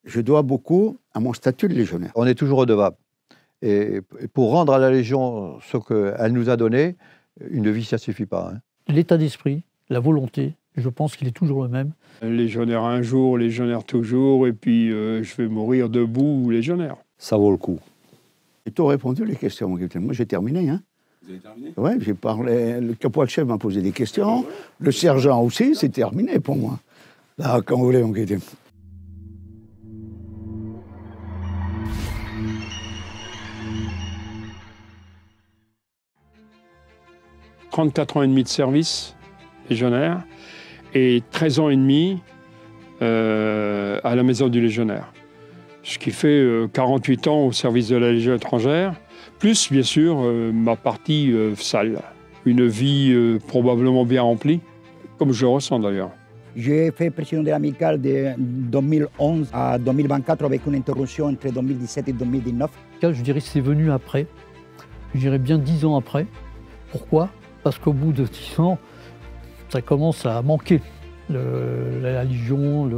Je dois beaucoup à mon statut de légionnaire. On est toujours redevable. Et pour rendre à la Légion ce qu'elle nous a donné, une vie, ça ne suffit pas. L'état d'esprit, la volonté, je pense qu'il est toujours le même. Légionnaire un jour, légionnaire toujours, et puis je vais mourir debout légionnaire. Ça vaut le coup. J'ai tout répondu les questions, mon capitaine. Moi, j'ai terminé. Vous avez terminé ? Oui, j'ai parlé. Le caporal-chef m'a posé des questions. Le sergent aussi, c'est terminé pour moi. Là, quand vous voulez, mon capitaine. « 34 ans et demi de service légionnaire et 13 ans et demi à la maison du légionnaire. Ce qui fait 48 ans au service de la Légion étrangère, plus bien sûr ma partie sale. Une vie probablement bien remplie, comme je le ressens d'ailleurs. J'ai fait président de l'amicale de 2011 à 2024 avec une interruption entre 2017 et 2019. Je dirais que c'est venu après, je dirais bien 10 ans après. Pourquoi ? Parce qu'au bout de 10 ans, ça commence à manquer. La Légion,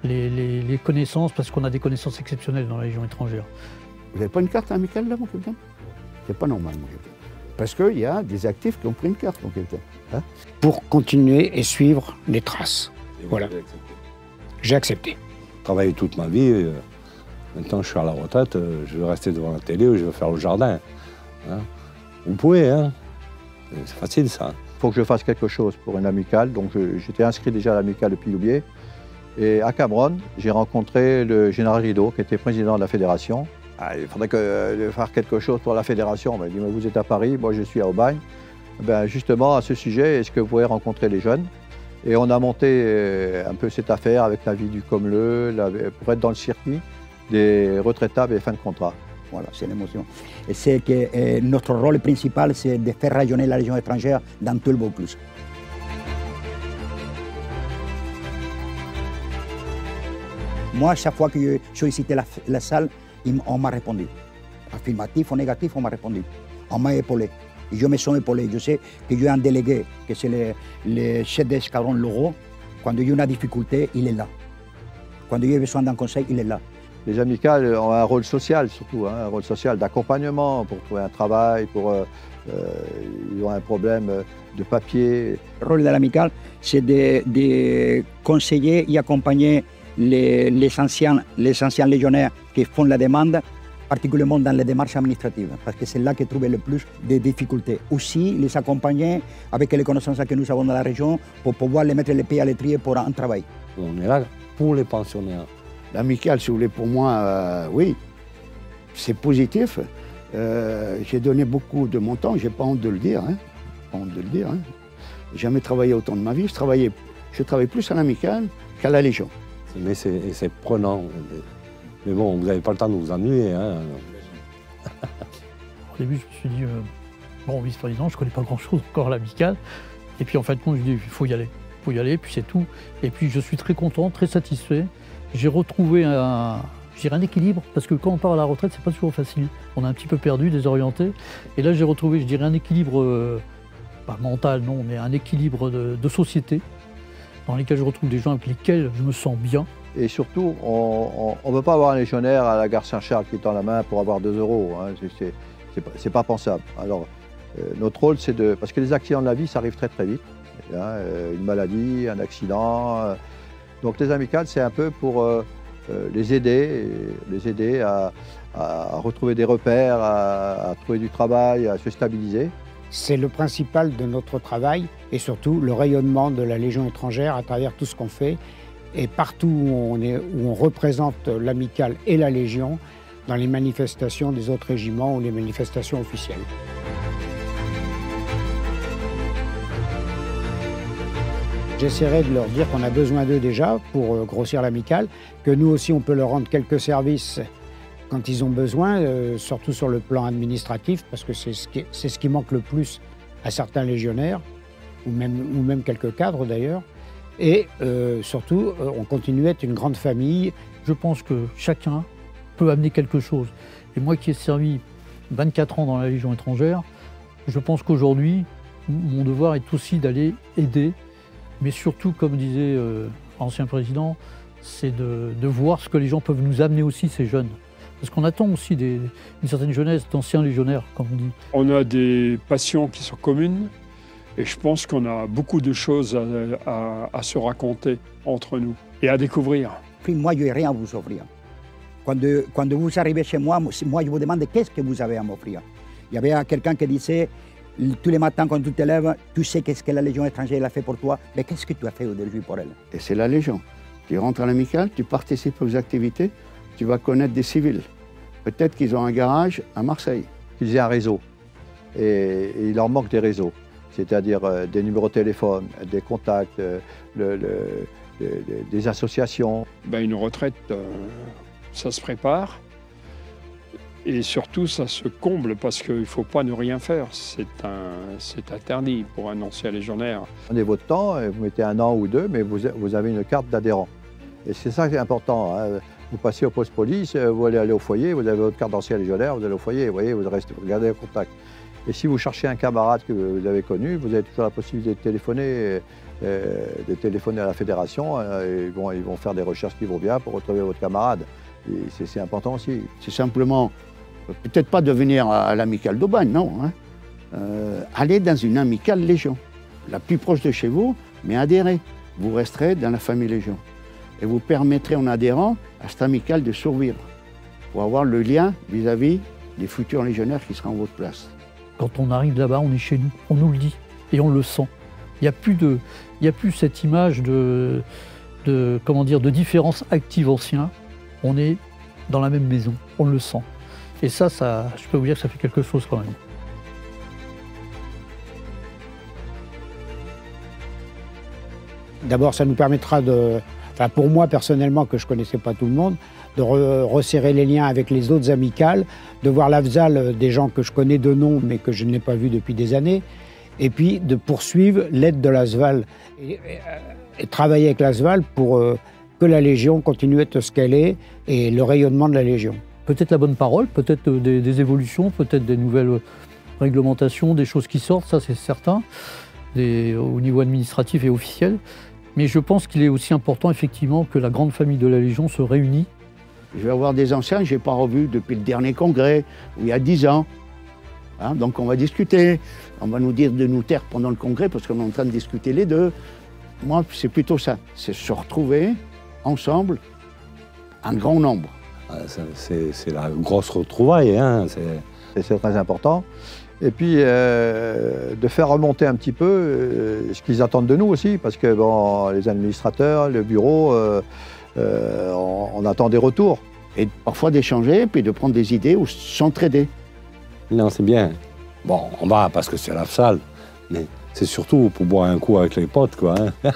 les connaissances, parce qu'on a des connaissances exceptionnelles dans la Légion étrangère. Vous n'avez pas une carte amicale là, mon capitaine? C'est pas normal, mon capitaine. Parce qu'il y a des actifs qui ont pris une carte, mon capitaine. Pour continuer et suivre les traces. Voilà. J'ai accepté. J'ai travaillé toute ma vie. Maintenant, je suis à la retraite. Je vais rester devant la télé ou je vais faire le jardin. Vous pouvez, hein. C'est facile, ça. Il faut que je fasse quelque chose pour une amicale. Donc, j'étais inscrit déjà à l'amicale de Piloubier. Et à Cameroun, j'ai rencontré le général Rideau, qui était président de la fédération. Il faudrait faire quelque chose pour la fédération. Il m'a dit, mais vous êtes à Paris, moi je suis à Aubagne. Justement, à ce sujet, est-ce que vous pouvez rencontrer les jeunes? Et on a monté un peu cette affaire avec la vie du Commeleu, pour être dans le circuit des retraitables et fins de contrat. Voilà, c'est l'émotion. Et c'est que notre rôle principal, c'est de faire rayonner la Légion étrangère dans tout le Vaucluse. Moi, chaque fois que je sollicitais la salle, on m'a répondu. Affirmatif ou négatif, on m'a répondu. On m'a épaulé. Et je me sens épaulé. Je sais que j'ai un délégué, que c'est le chef d'escadron Leroux. Quand il y a une difficulté, il est là. Quand il y a besoin d'un conseil, il est là. Les amicales ont un rôle social surtout, un rôle social d'accompagnement pour trouver un travail, ils ont un problème de papier. Le rôle de l'amicale, c'est de conseiller et accompagner les anciens légionnaires qui font la demande, particulièrement dans les démarches administratives, parce que c'est là qu'ils trouvent le plus de difficultés. Aussi, les accompagner avec les connaissances que nous avons dans la région pour pouvoir les mettre les pieds à l'étrier pour un travail. On est là pour les pensionnaires. L'amicale, si vous voulez, pour moi, oui, c'est positif. J'ai donné beaucoup de mon temps, j'ai pas honte de le dire. J'ai jamais travaillé autant de ma vie. Je travaille plus à l'amicale qu'à la Légion. Mais c'est prenant. Mais bon, vous n'avez pas le temps de vous ennuyer. Au début, je me suis dit, bon, vice-président, je ne connais pas grand-chose encore à l'amicale. Et puis en fin de compte, je dis, il faut y aller, puis c'est tout. Et puis je suis très content, très satisfait. J'ai retrouvé un équilibre, parce que quand on part à la retraite, c'est pas toujours facile. On est un petit peu perdu, désorienté. Et là, j'ai retrouvé, je dirais, un équilibre, pas mental, non, mais un équilibre de société, dans lesquels je retrouve des gens avec lesquels je me sens bien. Et surtout, on ne veut pas avoir un légionnaire à la gare Saint-Charles qui tend la main pour avoir 2 €. C'est pas pensable. Alors, notre rôle, c'est de... Parce que les accidents de la vie, ça arrive très très vite. Une maladie, un accident. Donc les amicales, c'est un peu pour les aider à retrouver des repères, à trouver du travail, à se stabiliser. C'est le principal de notre travail et surtout le rayonnement de la Légion étrangère à travers tout ce qu'on fait. Et partout où on représente l'amicale et la Légion, dans les manifestations des autres régiments ou les manifestations officielles. J'essaierai de leur dire qu'on a besoin d'eux déjà pour grossir l'amicale, que nous aussi on peut leur rendre quelques services quand ils ont besoin, surtout sur le plan administratif, parce que c'est ce qui manque le plus à certains légionnaires, ou même quelques cadres d'ailleurs. Et surtout, on continue à être une grande famille. Je pense que chacun peut amener quelque chose. Et moi qui ai servi 24 ans dans la Légion étrangère, je pense qu'aujourd'hui, mon devoir est aussi d'aller aider, mais surtout, comme disait l'ancien président, c'est de voir ce que les gens peuvent nous amener aussi, ces jeunes. Parce qu'on attend aussi une certaine jeunesse d'anciens légionnaires, comme on dit. On a des passions qui sont communes et je pense qu'on a beaucoup de choses à se raconter entre nous et à découvrir. Moi, je n'ai rien à vous offrir. Quand vous arrivez chez moi, je vous demande qu'est-ce que vous avez à m'offrir. Il y avait quelqu'un qui disait, tous les matins quand tu te lèves, tu sais qu'est-ce que la Légion étrangère a fait pour toi, mais qu'est-ce que tu as fait aujourd'hui pour elle? Et c'est la Légion. Tu rentres à l'amicale, tu participes aux activités, tu vas connaître des civils. Peut-être qu'ils ont un garage à Marseille. Qu'ils aient un réseau. Et il leur manque des réseaux. C'est-à-dire des numéros de téléphone, des contacts, des associations. Une retraite, ça se prépare. Et surtout, ça se comble parce qu'il ne faut pas ne rien faire. C'est interdit pour un ancien légionnaire. Prenez votre temps, vous mettez 1 an ou 2, mais vous avez une carte d'adhérent. Et c'est ça qui est important. Hein. Vous passez au poste police, vous allez aller au foyer, vous avez votre carte d'ancien légionnaire, vous allez au foyer, vous voyez, vous gardez le contact. Et si vous cherchez un camarade que vous avez connu, vous avez toujours la possibilité de téléphoner à la fédération. Ils vont faire des recherches qui vont bien pour retrouver votre camarade. Et c'est important aussi. C'est simplement, peut-être pas devenir à l'amicale d'Aubagne, non. Hein. Aller dans une amicale Légion, la plus proche de chez vous, mais adhérez. Vous resterez dans la famille Légion. Et vous permettrez en adhérant à cette amicale de survivre, pour avoir le lien vis-à-vis des futurs légionnaires qui seront en votre place. Quand on arrive là-bas, on est chez nous, on nous le dit et on le sent. Il n'y a plus cette image de différence active-ancien. On est dans la même maison, on le sent. Et ça, je peux vous dire que ça fait quelque chose quand même. D'abord, ça nous permettra pour moi personnellement, que je ne connaissais pas tout le monde, de resserrer les liens avec les autres amicales, de voir l'AFSAL des gens que je connais de nom, mais que je n'ai pas vus depuis des années, et puis de poursuivre l'aide de l'ASVAL et travailler avec l'ASVAL pour que la Légion continue à être ce qu'elle est et le rayonnement de la Légion. Peut-être la bonne parole, peut-être des évolutions, peut-être des nouvelles réglementations, des choses qui sortent, ça c'est certain, au niveau administratif et officiel. Mais je pense qu'il est aussi important, effectivement, que la grande famille de la Légion se réunit. Je vais avoir des anciens que je n'ai pas revus depuis le dernier congrès, où il y a 10 ans. Hein, donc on va discuter. On va nous dire de nous taire pendant le congrès, parce qu'on est en train de discuter les deux. Moi, c'est plutôt ça. C'est se retrouver ensemble, un grand nombre. C'est la grosse retrouvaille. Hein, c'est très important. Et puis de faire remonter un petit peu ce qu'ils attendent de nous aussi, parce que les administrateurs, le bureau, on attend des retours. Et parfois d'échanger, puis de prendre des idées ou s'entraider. Non, c'est bien. Bon, on va parce que c'est l'AFSAL, mais c'est surtout pour boire un coup avec les potes, quoi. Hein.